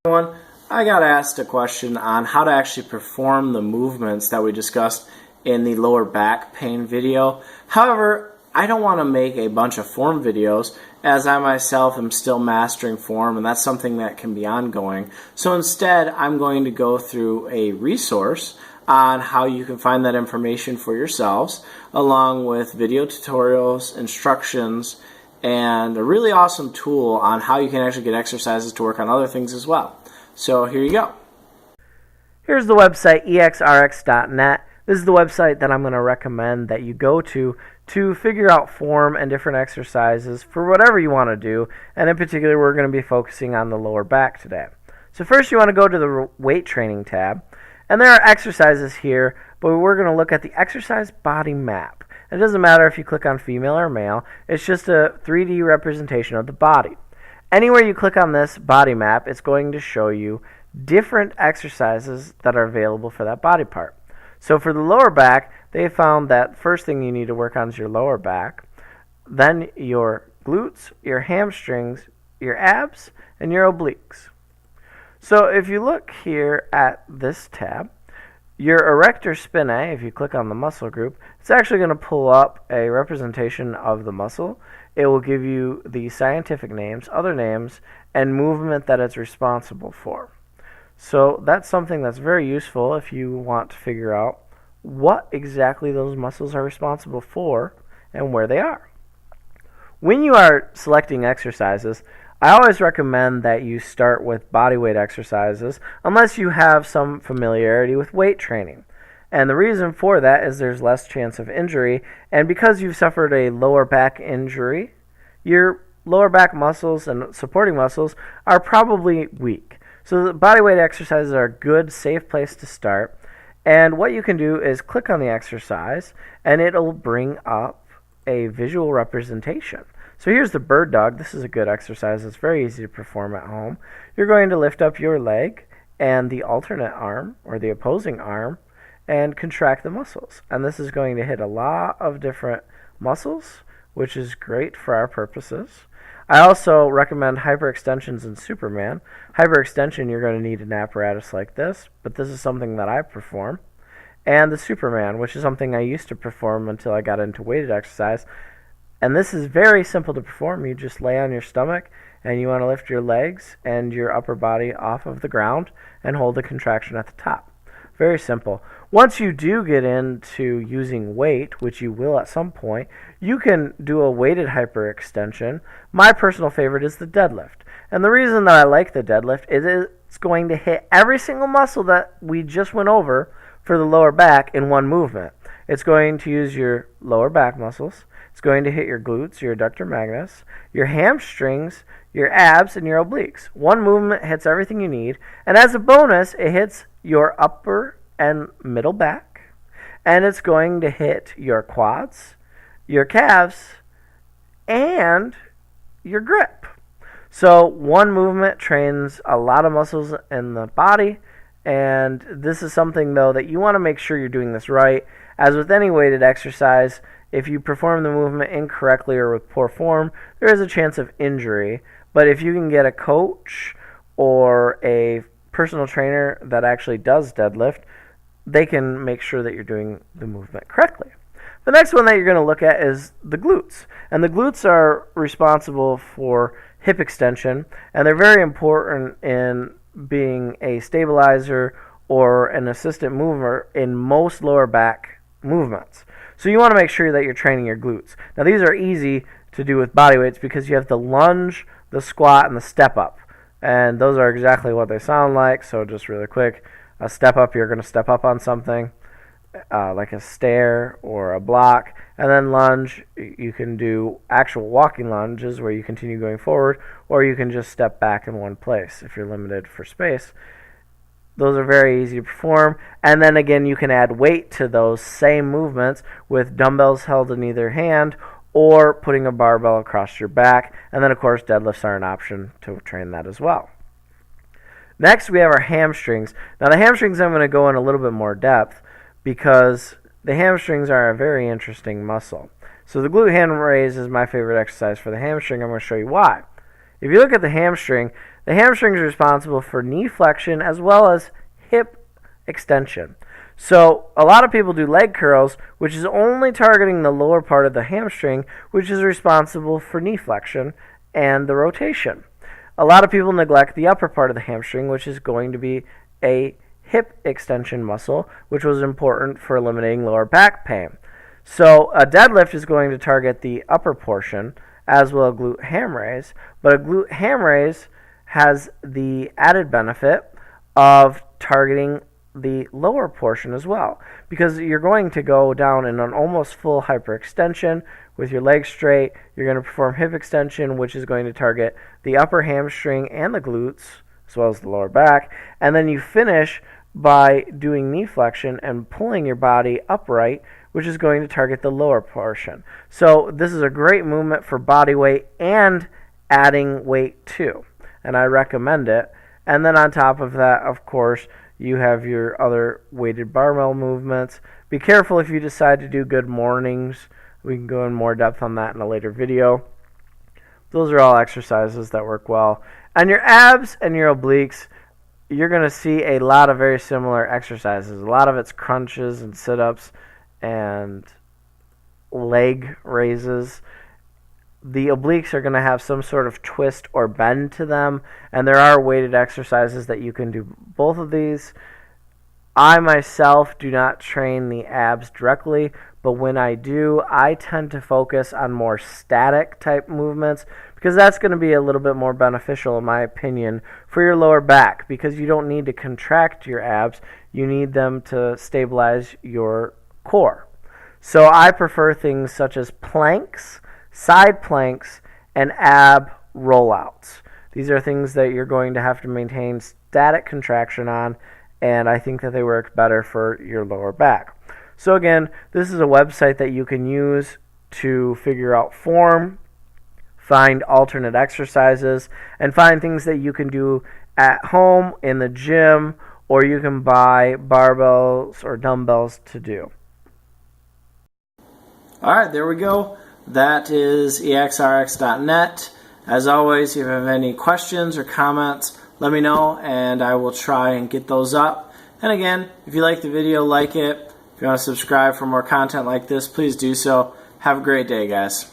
Everyone, I got asked a question on how to actually perform the movements that we discussed in the lower back pain video. However, I don't want to make a bunch of form videos as I myself am still mastering form, and that's something that can be ongoing. So instead, I'm going to go through a resource on how you can find that information for yourselves, along with video tutorials, instructions, and a really awesome tool on how you can actually get exercises to work on other things as well. So here you go. Here's the website, exrx.net. This is the website that I'm going to recommend that you go to figure out form and different exercises for whatever you want to do. And in particular, we're going to be focusing on the lower back today. So first you want to go to the weight training tab. And there are exercises here, but we're going to look at the exercise body map. It doesn't matter if you click on female or male. It's just a 3D representation of the body. Anywhere you click on this body map, it's going to show you different exercises that are available for that body part. So for the lower back, they found that first thing you need to work on is your lower back, then your glutes, your hamstrings, your abs, and your obliques. So if you look here at this tab, your Erector Spinae, if you click on the muscle group, it's actually going to pull up a representation of the muscle. It will give you the scientific names, other names, and movement that it's responsible for. So that's something that's very useful if you want to figure out what exactly those muscles are responsible for and where they are. When you are selecting exercises, I always recommend that you start with bodyweight exercises unless you have some familiarity with weight training. And the reason for that is there's less chance of injury, and because you've suffered a lower back injury, your lower back muscles and supporting muscles are probably weak. So the bodyweight exercises are a good, safe place to start. And what you can do is click on the exercise, and it'll bring up a visual representation. So here's the bird dog. This is a good exercise. It's very easy to perform at home. You're going to lift up your leg and the alternate arm, or the opposing arm, and contract the muscles. And this is going to hit a lot of different muscles, which is great for our purposes. I also recommend hyperextensions in Superman. Hyperextension, you're going to need an apparatus like this, but this is something that I perform. And the Superman, which is something I used to perform until I got into weighted exercise. And this is very simple to perform. You just lay on your stomach and you want to lift your legs and your upper body off of the ground and hold the contraction at the top. Very simple. Once you do get into using weight, which you will at some point, you can do a weighted hyperextension. My personal favorite is the deadlift. And the reason that I like the deadlift is it's going to hit every single muscle that we just went over for the lower back in one movement. It's going to use your lower back muscles. It's going to hit your glutes, your adductor magnus, your hamstrings, your abs, and your obliques. One movement hits everything you need. And as a bonus, it hits your upper and middle back. And it's going to hit your quads, your calves, and your grip. So one movement trains a lot of muscles in the body. And this is something, though, that you want to make sure you're doing this right. As with any weighted exercise, if you perform the movement incorrectly or with poor form, there is a chance of injury. But if you can get a coach or a personal trainer that actually does deadlift, they can make sure that you're doing the movement correctly. The next one that you're going to look at is the glutes. And the glutes are responsible for hip extension, and they're very important in being a stabilizer or an assistant mover in most lower back movements. So you want to make sure that you're training your glutes. Now these are easy to do with body weights because you have the lunge, the squat, and the step up. And those are exactly what they sound like. So just really quick, a step up, you're going to step up on something like a stair or a block. And then lunge, you can do actual walking lunges where you continue going forward, or you can just step back in one place if you're limited for space. Those are very easy to perform. And then again, you can add weight to those same movements with dumbbells held in either hand or putting a barbell across your back. And then, of course, deadlifts are an option to train that as well. Next, we have our hamstrings. Now, the hamstrings I'm going to go in a little bit more depth because the hamstrings are a very interesting muscle. So the Glute-Ham Raise is my favorite exercise for the hamstring. I'm going to show you why. If you look at the hamstring is responsible for knee flexion as well as hip extension. So a lot of people do leg curls, which is only targeting the lower part of the hamstring, which is responsible for knee flexion and the rotation. A lot of people neglect the upper part of the hamstring, which is going to be a hip extension muscle, which was important for eliminating lower back pain. So a deadlift is going to target the upper portion, as will a Glute-Ham Raise, but a Glute-Ham Raise has the added benefit of targeting the lower portion as well, because you're going to go down in an almost full hyperextension with your legs straight. You're going to perform hip extension, which is going to target the upper hamstring and the glutes as well as the lower back, and then you finish by doing knee flexion and pulling your body upright, which is going to target the lower portion. So this is a great movement for body weight and adding weight too, and I recommend it. And then on top of that, of course, you have your other weighted barbell movements. Be careful if you decide to do good mornings. We can go in more depth on that in a later video. Those are all exercises that work well. And your abs and your obliques, you're going to see a lot of very similar exercises. A lot of it's crunches and sit-ups and leg raises. The obliques are going to have some sort of twist or bend to them, and there are weighted exercises that you can do both of these. I myself do not train the abs directly, but when I do, I tend to focus on more static type movements, because that's going to be a little bit more beneficial, in my opinion, for your lower back, because you don't need to contract your abs. You need them to stabilize your core. So I prefer things such as planks, side planks, and ab rollouts. These are things that you're going to have to maintain static contraction on, and I think that they work better for your lower back. So again, this is a website that you can use to figure out form, find alternate exercises, and find things that you can do at home, in the gym, or you can buy barbells or dumbbells to do. All right, there we go. That is exrx.net. As always, if you have any questions or comments, let me know, and I will try and get those up. And again, if you like the video, like it. If you want to subscribe for more content like this, please do so. Have a great day, guys.